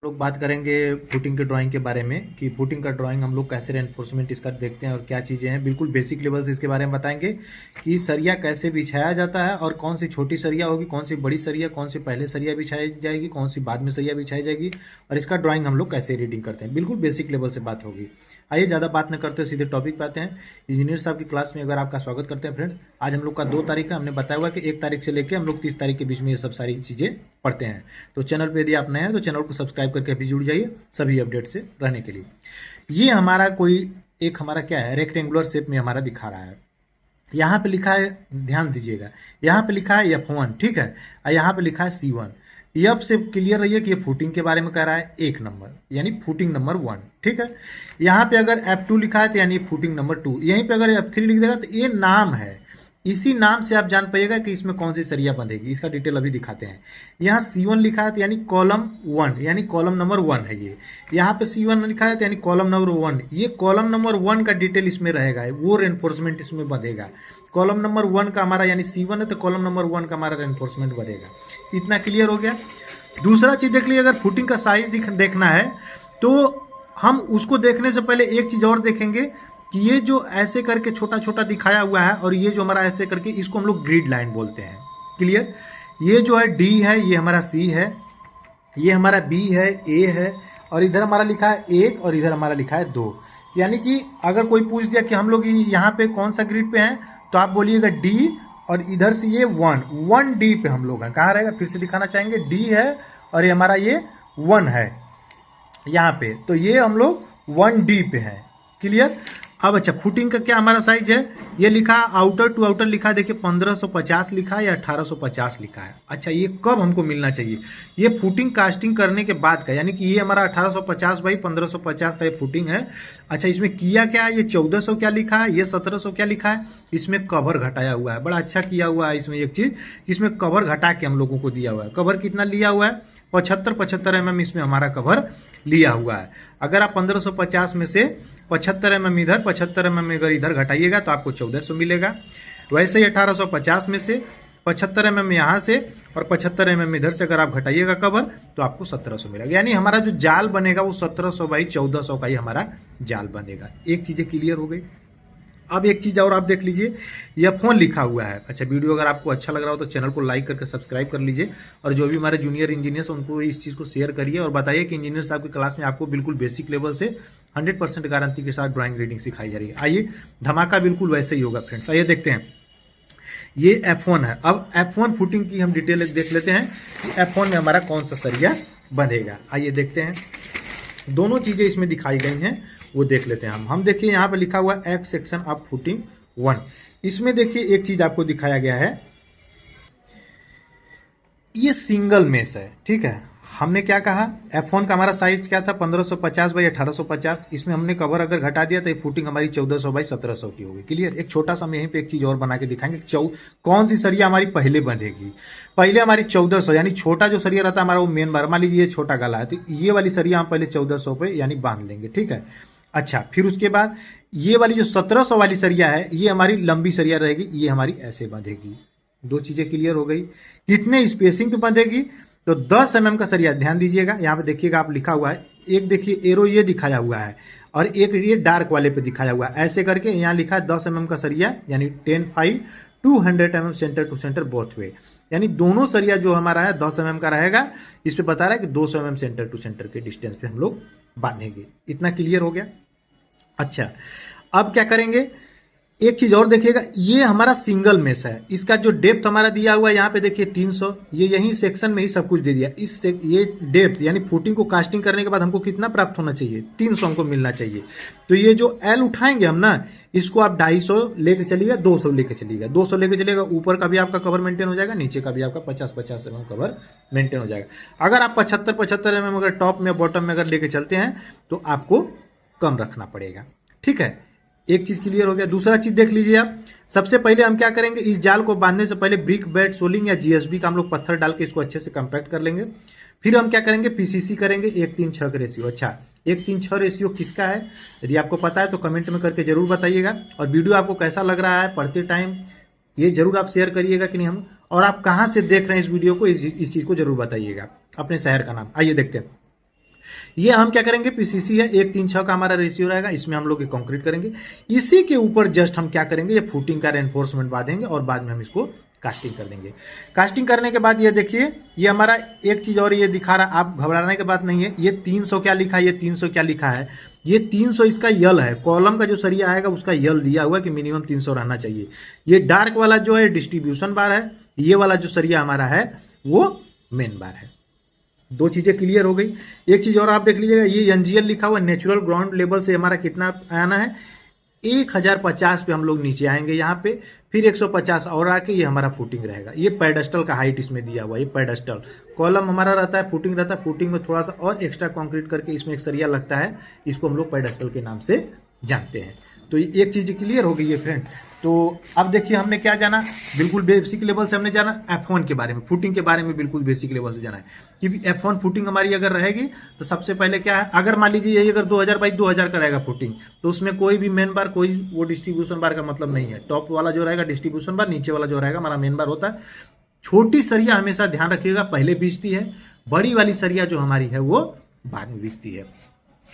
लोग बात करेंगे फुटिंग के ड्राइंग के बारे में कि फुटिंग का ड्राइंग हम लोग कैसे रेनफोर्समेंट इसका देखते हैं और क्या चीज़ें हैं। बिल्कुल बेसिक लेवल से इसके बारे में बताएंगे कि सरिया कैसे बिछाया जाता है और कौन सी छोटी सरिया होगी, कौन सी बड़ी सरिया, कौन सी पहले सरिया बिछाई जाएगी, कौन सी बाद में सरिया बिछाई जाएगी और इसका ड्राइंग हम लोग कैसे रीडिंग करते हैं। बिल्कुल बेसिक लेवल से बात होगी। आइए ज़्यादा बात न करते सीधे टॉपिक पे आते हैं। इंजीनियर साहब की क्लास में अगर आपका स्वागत करते हैं फ्रेंड्स। आज हम लोग का 2 तारीख है, हमने बताया हुआ कि 1 तारीख से लेकर हम लोग 30 तारीख के बीच में ये सब सारी चीज़ें पढ़ते हैं। तो चैनल पे यदि आप नए हैं तो चैनल को सब्सक्राइब करके अभी जुड़ जाइए सभी अपडेट से रहने के लिए। ये हमारा हमारा क्या है, रेक्टेंगुलर शेप में हमारा दिखा रहा है। यहाँ पे लिखा है, ध्यान दीजिएगा, यहाँ पे लिखा है F1, ठीक है, और यहाँ पे लिखा है C1। अब से क्लियर रहिए कि ये फुटिंग के बारे में कह रहा है 1 नंबर, यानी फुटिंग नंबर 1, ठीक है। यहाँ पे अगर F2 लिखा है तो यानी फुटिंग नंबर 2। यहीं पे अगर F3 लिख देगा तो ये नाम है, इसी नाम से आप जान पाइएगा कि इसमें कौन सी सरिया बंधेगी। इसका डिटेल अभी दिखाते हैं। यहाँ C1 लिखा है तो यानी कॉलम 1, यानी कॉलम नंबर 1 है ये। यहाँ पे C1 लिखा है तो यानी कॉलम नंबर 1, ये कॉलम नंबर 1 का डिटेल इसमें रहेगा, वो रेनफोर्समेंट इसमें बंधेगा। कॉलम नंबर 1 का हमारा यानी C1 है तो कॉलम नंबर 1 का हमारा रेनफोर्समेंट बनेगा। इतना क्लियर हो गया। दूसरा चीज देख लीजिए, अगर फुटिंग का साइज देखना है तो हम उसको देखने से पहले एक चीज और देखेंगे कि ये जो ऐसे करके छोटा छोटा दिखाया हुआ है और ये जो हमारा ऐसे करके, इसको हम लोग ग्रिड लाइन बोलते हैं। क्लियर। ये जो है D है, ये हमारा C है, ये हमारा B है, A है, और इधर हमारा लिखा है 1 और इधर हमारा लिखा है 2। यानी कि अगर कोई पूछ दिया कि हम लोग यहाँ पे कौन सा ग्रिड पे हैं तो आप बोलिएगा D, और इधर से ये 1D पे हम लोग हैं। कहाँ रहेगा, फिर से दिखाना चाहेंगे, D है और ये हमारा ये 1 है यहाँ पे, तो ये हम लोग 1D पे हैं। क्लियर। अब अच्छा, फुटिंग का क्या हमारा साइज है, ये लिखा आउटर टू आउटर लिखा है, देखिए 1550 लिखा है या 1850 लिखा है। अच्छा, ये कब हमको मिलना चाहिए, ये फुटिंग कास्टिंग करने के बाद का, यानी कि ये हमारा 1850 बाई 1550 का ये फुटिंग है। अच्छा, इसमें किया क्या है, ये 1400 क्या लिखा है, ये 1700 क्या लिखा है, इसमें कवर घटाया हुआ है। बड़ा अच्छा किया हुआ है इसमें एक चीज, इसमें कवर घटा के हम लोगों को दिया हुआ है। कवर कितना लिया हुआ है, 75 mm इसमें हमारा कवर लिया हुआ है। अगर आप 1550 में से 75 mm इधर, 75 mm अगर इधर घटाइएगा तो आपको 1400 मिलेगा। वैसे ही 1850 में से 75 mm यहाँ से और 75 mm इधर से अगर आप घटाइएगा कवर तो आपको 1700 मिलेगा। यानी हमारा जो जाल बनेगा वो 1700 बाई 1400 का ही हमारा जाल बनेगा। एक चीज़ें क्लियर हो गई। अब एक चीज़ और आप देख लीजिए, F1 लिखा हुआ है। अच्छा, वीडियो अगर आपको अच्छा लग रहा हो तो चैनल को लाइक करके सब्सक्राइब कर लीजिए, और जो भी हमारे जूनियर इंजीनियर्स हैं उनको इस चीज़ को शेयर करिए और बताइए कि इंजीनियर साहब की क्लास में आपको बिल्कुल बेसिक लेवल से 100% गारंटी के साथ ड्राइंग रीडिंग सिखाई जा रही है। आइए, धमाका बिल्कुल वैसे ही होगा फ्रेंड्स। आइए देखते हैं, ये F1 है। अब F1 फुटिंग की हम डिटेल देख लेते हैं कि F1 में हमारा कौन सा सरिया बंधेगा। आइए देखते हैं, दोनों चीज़ें इसमें दिखाई गई हैं, वो देख लेते हैं हम देखिए यहाँ पे लिखा हुआ एक्स सेक्शन ऑफ फुटिंग 1। इसमें देखिए एक चीज आपको दिखाया गया है, ये सिंगल मेस है, ठीक है। हमने क्या कहा, F1 का हमारा साइज क्या था, 1550 बाई 1850। इसमें हमने कवर अगर घटा दिया तो ये फुटिंग हमारी 1400 बाई 1700 की होगी। क्लियर। एक छोटा सा हम यहीं पे एक चीज और बना के दिखाएंगे, कौन सी सरिया हमारी पहले बंधेगी। पहले हमारी 1400, यानी छोटा जो सरिया रहता है हमारा वो मेन बार, मान लीजिए ये छोटा गला है तो ये वाली सरिया हम पहले 1400 पे यानी बांध लेंगे, ठीक है। अच्छा, फिर उसके बाद ये वाली जो 1700 वाली सरिया है ये हमारी लंबी सरिया रहेगी, ये हमारी ऐसे बंधेगी। दो चीजें क्लियर हो गई। कितने स्पेसिंग पे बंधेगी, तो 10 mm का सरिया। ध्यान दीजिएगा, यहाँ पे देखिएगा आप लिखा हुआ है, एक देखिए एरो ये दिखाया हुआ है और एक ये डार्क वाले पे दिखाया हुआ है। ऐसे करके यहाँ लिखा है 10 mm का सरिया, यानी 10/5 200 mm centre to centre both way, यानी दोनों सरिया जो हमारा है 10 mm का रहेगा। इस पे बता रहा है कि 200 mm सेंटर टू सेंटर के डिस्टेंस पे हम लोग बांधेंगे। इतना क्लियर हो गया। अच्छा, अब क्या करेंगे, एक चीज और देखिएगा, ये हमारा सिंगल मेस है, इसका जो डेप्थ हमारा दिया हुआ है यहाँ पे देखिए 300, ये यही सेक्शन में ही सब कुछ दे दिया। ये डेप्थ यानी फुटिंग को कास्टिंग करने के बाद हमको कितना प्राप्त होना चाहिए, 300 हमको मिलना चाहिए। तो ये जो L उठाएंगे हम ना, इसको आप 250 लेके चलिएगा, 200 लेके चलिएगा, 200 लेके चलिएगा, ऊपर का भी आपका कवर मेंटेन हो जाएगा, नीचे का भी आपका 50-50 mm कवर मेंटेन हो जाएगा। अगर आप 75-75 mm अगर टॉप में बॉटम में अगर लेके चलते हैं तो आपको कम रखना पड़ेगा, ठीक है। एक चीज क्लियर हो गया। दूसरा चीज देख लीजिए आप, सबसे पहले हम क्या करेंगे, इस जाल को बांधने से पहले ब्रिक बेड सोलिंग या GSB का हम लोग पत्थर डाल के इसको अच्छे से कंपैक्ट कर लेंगे। फिर हम क्या करेंगे, PCC करेंगे 1:3:6 का रेशियो। अच्छा, 1:3:6 रेशियो किसका है, यदि आपको पता है तो कमेंट में करके जरूर बताइएगा। और वीडियो आपको कैसा लग रहा है पढ़ते टाइम, ये जरूर आप शेयर करिएगा कि नहीं हम, और आप कहाँ से देख रहे हैं इस वीडियो को, इस चीज को जरूर बताइएगा, अपने शहर का नाम। आइए देखते हैं, ये हम क्या करेंगे, पीसीसी है 1:3:6 का हमारा रेशियो रहेगा, इसमें हम लोग कंक्रीट करेंगे। इसी के ऊपर जस्ट हम क्या करेंगे, ये फुटिंग का रेनफोर्समेंट बांधेंगे और बाद में हम इसको कास्टिंग कर देंगे। कास्टिंग करने के बाद ये देखिए, ये हमारा एक चीज़ और ये दिखा रहा, आप घबराने की बात नहीं है। ये 300 क्या लिखा है, ये 300 क्या लिखा है, ये 300 इसका यल है। कॉलम का जो सरिया आएगा उसका यल दिया हुआ कि मिनिमम 300 रहना चाहिए। ये डार्क वाला जो है डिस्ट्रीब्यूशन बार है, ये वाला जो सरिया हमारा है वो मेन बार है। दो चीज़ें क्लियर हो गई। एक चीज़ और आप देख लीजिएगा, ये एनजीएल लिखा हुआ नेचुरल ग्राउंड लेवल से हमारा कितना आना है, 1050 पे हम लोग नीचे आएंगे यहाँ पे, फिर 150 और आके ये हमारा फुटिंग रहेगा। ये पेडेस्टल का हाइट इसमें दिया हुआ है, ये पेडेस्टल कॉलम हमारा रहता है, फुटिंग रहता है। फुटिंग में थोड़ा सा और एक्स्ट्रा कंक्रीट करके इसमें एक सरिया लगता है, इसको हम लोग पेडेस्टल के नाम से जानते हैं। तो ये एक चीज़ क्लियर हो गई है फ्रेंड। तो अब देखिए हमने क्या जाना, बिल्कुल बेसिक लेवल से हमने जाना F1 के बारे में, फुटिंग के बारे में बिल्कुल बेसिक लेवल से जाना है कि F1 फुटिंग हमारी अगर रहेगी तो सबसे पहले क्या है, अगर मान लीजिए यही अगर 2000 बाई 2000 का रहेगा फुटिंग, तो उसमें कोई भी मेन बार, कोई वो डिस्ट्रीब्यूशन बार का मतलब नहीं है। टॉप वाला जो रहेगा डिस्ट्रीब्यूशन बार, नीचे वाला जो रहेगा हमारा मेन बार होता है। छोटी सरिया हमेशा ध्यान रखिएगा पहले बीजती है, बड़ी वाली सरिया जो हमारी है वो बाद में बीजती है।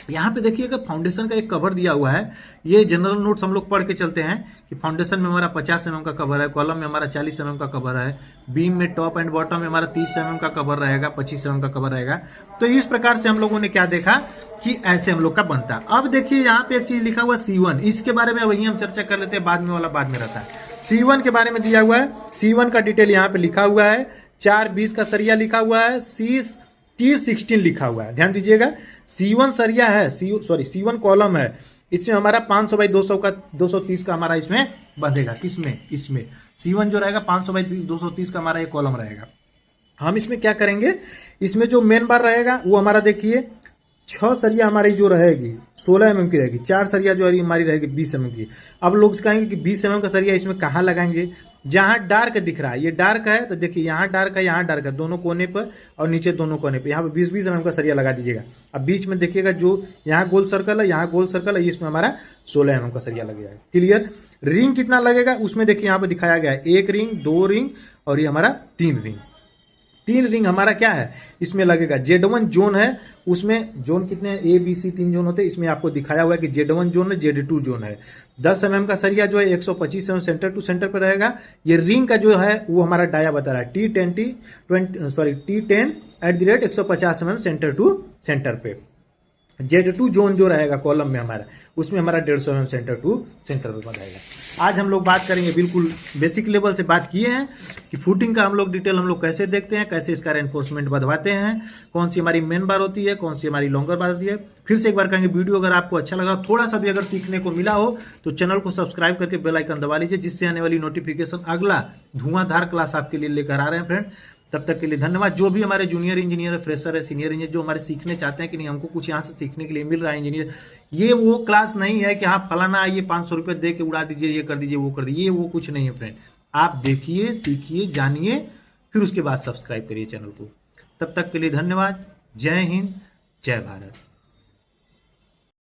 यहाँ पे देखिएगा फाउंडेशन का एक कवर दिया हुआ है। ये जनरल नोट्स हम लोग पढ़ के चलते हैं कि फाउंडेशन में हमारा 50 mm का कवर है, कॉलम में हमारा 40 mm का कवर है, बीम में टॉप एंड बॉटम में हमारा 30 mm का कवर रहेगा, 25 mm का कवर रहेगा। तो इस प्रकार से हम लोगों ने क्या देखा कि ऐसे हम लोग का बनता है। अब देखिए यहाँ पे एक चीज लिखा हुआ C1, इसके बारे में वही हम चर्चा कर लेते हैं, बाद में वाला बाद में रहता है। C1 के बारे में दिया हुआ है, C1 का डिटेल यहाँ पे लिखा हुआ है, 420 का सरिया लिखा हुआ है, T16 लिखा हुआ है, ध्यान दीजिएगा। C1 सरिया है, C1 कॉलम है, इसमें हमारा 500 बाई 200 का 230 का हमारा इसमें बंधेगा। किसमें, इसमें C1 जो रहेगा 500 बाई 230 का हमारा ये कॉलम रहेगा। हम इसमें क्या करेंगे, इसमें जो मेन बार रहेगा वो हमारा देखिए 6 सरिया हमारी जो रहेगी 16 mm की रहेगी, 4 सरिया जो हमारी रहेगी 20 mm की। अब लोग कहेंगे कि 20 mm का सरिया इसमें कहाँ लगाएंगे, जहाँ डार्क दिख रहा है, ये डार्क है तो देखिए यहाँ डार्क है, यहाँ डार्क है, दोनों कोने पर और नीचे दोनों कोने पे यहाँ पे 20-20 mm का सरिया लगा दीजिएगा। अब बीच में देखिएगा जो यहाँ गोल सर्कल है, यहाँ गोल सर्कल है, इसमें हमारा 16 mm का सरिया लगेगा। क्लियर। रिंग कितना लगेगा उसमें देखिए यहाँ पे दिखाया गया है, 1 रिंग, 2 रिंग और ये हमारा 3 रिंग। 3 रिंग हमारा क्या है इसमें लगेगा। Z1 जोन है, उसमें जोन कितने हैं, ABC 3 जोन होते हैं, इसमें आपको दिखाया हुआ है कि Z1 जोन है, Z2 जोन है। 10 mm का सरिया जो है 125 mm सेंटर टू सेंटर पे रहेगा। ये रिंग का जो है वो हमारा डाया बता रहा है T10 @ 150 mm centre to centre पे। Z2 जोन जो रहेगा कॉलम में हमारा, उसमें हमारा 150 mm सेंटर टू सेंटर पे बनाएगा। आज हम लोग बात करेंगे, बिल्कुल बेसिक लेवल से बात किए हैं कि फुटिंग का हम लोग डिटेल हम लोग कैसे देखते हैं, कैसे इसका रेनफोर्समेंट बढ़वाते हैं, कौन सी हमारी मेन बार होती है, कौन सी हमारी लॉन्गर बार होती है। फिर से एक बार कहेंगे, वीडियो अगर आपको अच्छा लगा, थोड़ा सा भी अगर सीखने को मिला हो तो चैनल को सब्सक्राइब करके बेल आइकन दबा लीजिए, जिससे आने वाली नोटिफिकेशन अगला धुआंधार क्लास आपके लिए लेकर आ रहे हैं फ्रेंड। तब तक के लिए धन्यवाद। जो भी हमारे जूनियर इंजीनियर है, फ्रेशर है, सीनियर इंजीनियर जो हमारे सीखने चाहते हैं कि नहीं हमको कुछ यहाँ से सीखने के लिए मिल रहा है इंजीनियर, ये वो क्लास नहीं है कि हाँ फलाना आइए 500 रुपये दे के उड़ा दीजिए, ये कर दीजिए, वो कर दीजिए, ये वो कुछ नहीं है फ्रेंड। आप देखिए, सीखिए, जानिए, फिर उसके बाद सब्सक्राइब करिए चैनल को। तब तक के लिए धन्यवाद। जय हिंद, जय भारत।